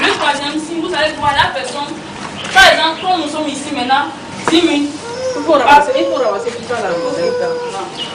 Le troisième signe, vous allez voir la personne. Par exemple, quand nous sommes ici maintenant, 10 minutes.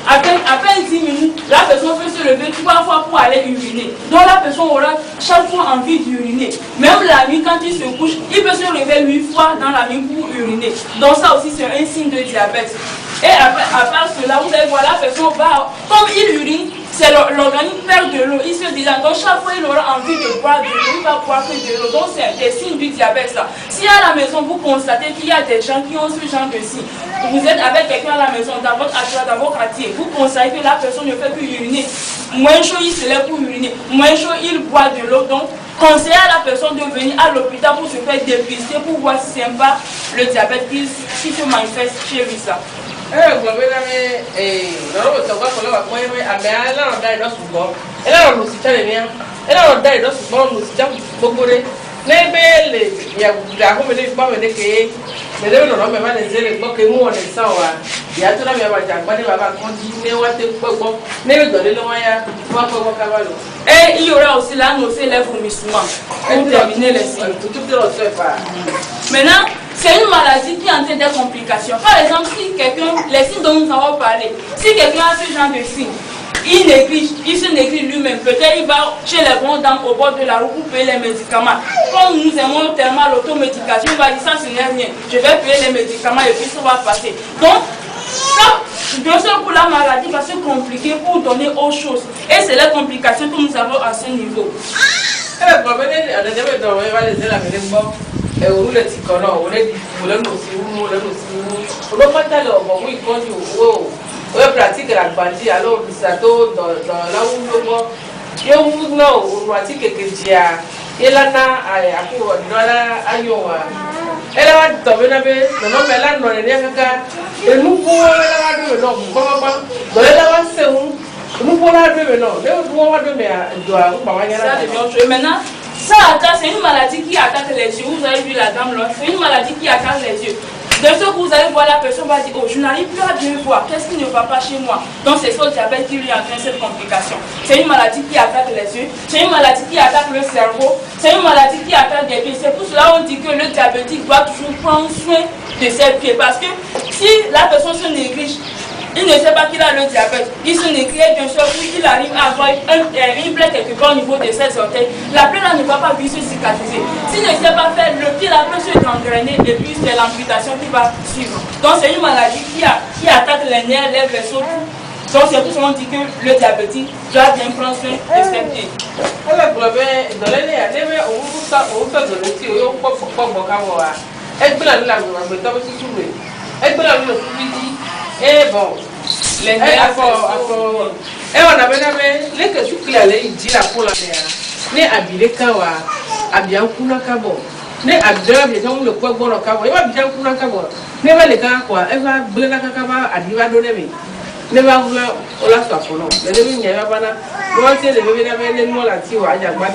Après 10 minutes, la personne peut se lever 3 fois pour aller uriner. Donc la personne aura chaque fois envie d'uriner. Même la nuit, quand il se couche, il peut se lever 8 fois dans la nuit pour uriner. Donc ça aussi, c'est un signe de diabète. Et après, à part cela, vous allez voir, la personne va, comme il urine, c'est l'organisme perd de l'eau, il se déshydrate. Donc chaque fois il aura envie de boire de l'eau, il va boire que de l'eau. Donc c'est des signes du diabète là. Si à la maison vous constatez qu'il y a des gens qui ont ce genre de signes, vous êtes avec quelqu'un à la maison, dans votre quartier, vous constatez que la personne ne fait plus uriner. Moins chaud il se lève pour uriner, moins chaud il boit de l'eau. Donc conseillez à la personne de venir à l'hôpital pour se faire dépister pour voir si c'est pas le diabète qui se manifeste chez lui ça. Et il y aura aussi la nausée, les vomissements pour terminer les signes. Maintenant, c'est une maladie qui entraîne des complications. Par exemple, si quelqu'un, les signes dont nous avons parlé, si quelqu'un a ce genre de signes, il se néglige lui-même. Peut-être il va chez les bons dames au bord de la route pour payer les médicaments. Comme nous aimons tellement l'automédication, il va dire ça ce n'est rien. Je vais payer les médicaments et puis ça va passer. Donc, ça, bien sûr, pour la maladie va se compliquer pour donner autre chose. Et c'est les complications que nous avons à ce niveau. pratique la bandit alors ça dans là où yo no pratique que dia ela na a ko dola ayowa ela wa to be na be no me la no ne kaka e mu ko ela wa do no ko ba do ela wa se mu ko la do no le do wa do me do a ba wa nyana ça maintenant ça attaque, c'est une maladie qui attaque les yeux. Vous avez vu la dame là, c'est une maladie qui attaque les yeux. De ce que vous allez voir, la personne va dire, oh, je n'arrive plus à bien voir, qu'est-ce qui ne va pas chez moi? Donc c'est ce diabète qui lui entraîne cette complication. C'est une maladie qui attaque les yeux, c'est une maladie qui attaque le cerveau, c'est une maladie qui attaque des pieds. C'est pour cela qu'on dit que le diabétique doit toujours prendre soin de ses pieds. Parce que si la personne se néglige, il ne sait pas qu'il a le diabète. Il se néglige, bien sûr, puis il arrive à avoir une plaie quelque part au niveau de ses orteils. La plaie là ne va pas bien se cicatriser. S'il ne sait pas faire, le pied là peut se gangréner et puis c'est l'amputation qui va suivre. Donc c'est une maladie qui attaque les nerfs, les vaisseaux. Donc c'est pour ça qu'on dit que le diabétique doit bien prendre soin de ses pieds. Eh bon, les on avait les que tu clés les dit la pour la mer. Ne habillé kawa, abian kuna kabo. Ne abdeur les gens le quoi bon au kabo. Il va bien kuna kabo. Ne va les gars quoi, elle va blena kakaba adiva donner. Ne va vouloir on la soit pour nous. Les demi n'y a pas là. Moi c'est les bébés n'avaient moi la tire à Jabane.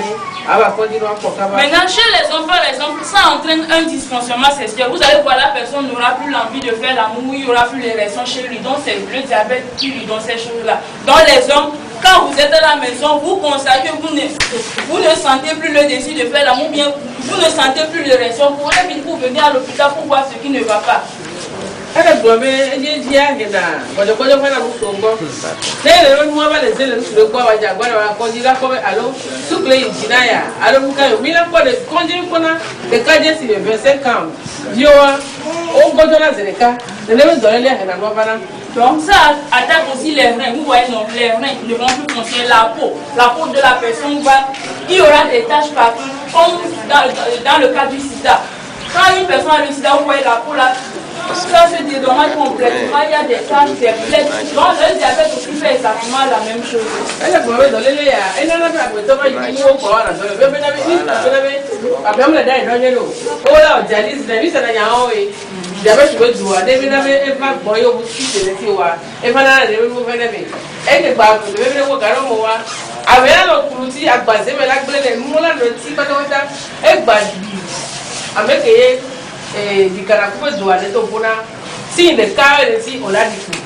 Maintenant, chez les hommes, par exemple, ça entraîne un dysfonctionnement sexuel. Vous allez voir, la personne n'aura plus l'envie de faire l'amour, il n'y aura plus l'érection chez lui. Donc, c'est le diabète qui lui donne ces choses-là. Donc, les hommes, quand vous êtes à la maison, vous constatez que vous ne sentez plus le désir de faire l'amour, bien vous ne sentez plus l'érection. Vous venez à l'hôpital pour voir ce qui ne va pas. Donc ça attaque aussi les reins. Vous voyez, non, les reins ne vont plus fonctionner. La peau de la personne il y aura des taches partout, comme dans le cas du sida. Quand une personne a le sida, vous voyez la peau là, ça se dédommage complètement, il y a des taches, des plaies. Donc le diabète aussi fait exactement la même chose. Si le cas ici, on l'a dit tout.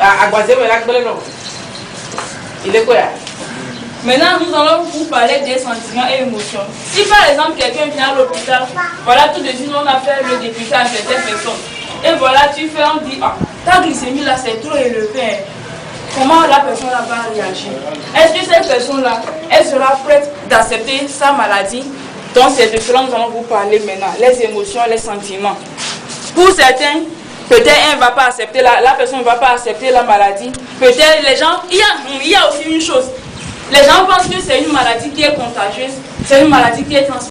À Guazé, non. Il est quoi? Maintenant, nous allons vous parler des sentiments et émotions. Si par exemple quelqu'un vient à l'hôpital, voilà, tout de suite on a fait le dépistage à certaines personnes. Et voilà, tu fais, on dit, ah, ta glycémie là c'est trop élevé. Comment la personne là va réagir? Est-ce que cette personne-là, elle sera prête d'accepter sa maladie? Donc c'est de cela que nous allons vous parler maintenant. Les émotions, les sentiments. Pour certains, peut-être elle ne va pas accepter, la personne ne va pas accepter la maladie. Peut-être les gens, il y a aussi une chose. Les gens pensent que c'est une maladie qui est contagieuse, c'est une maladie qui est transmissible.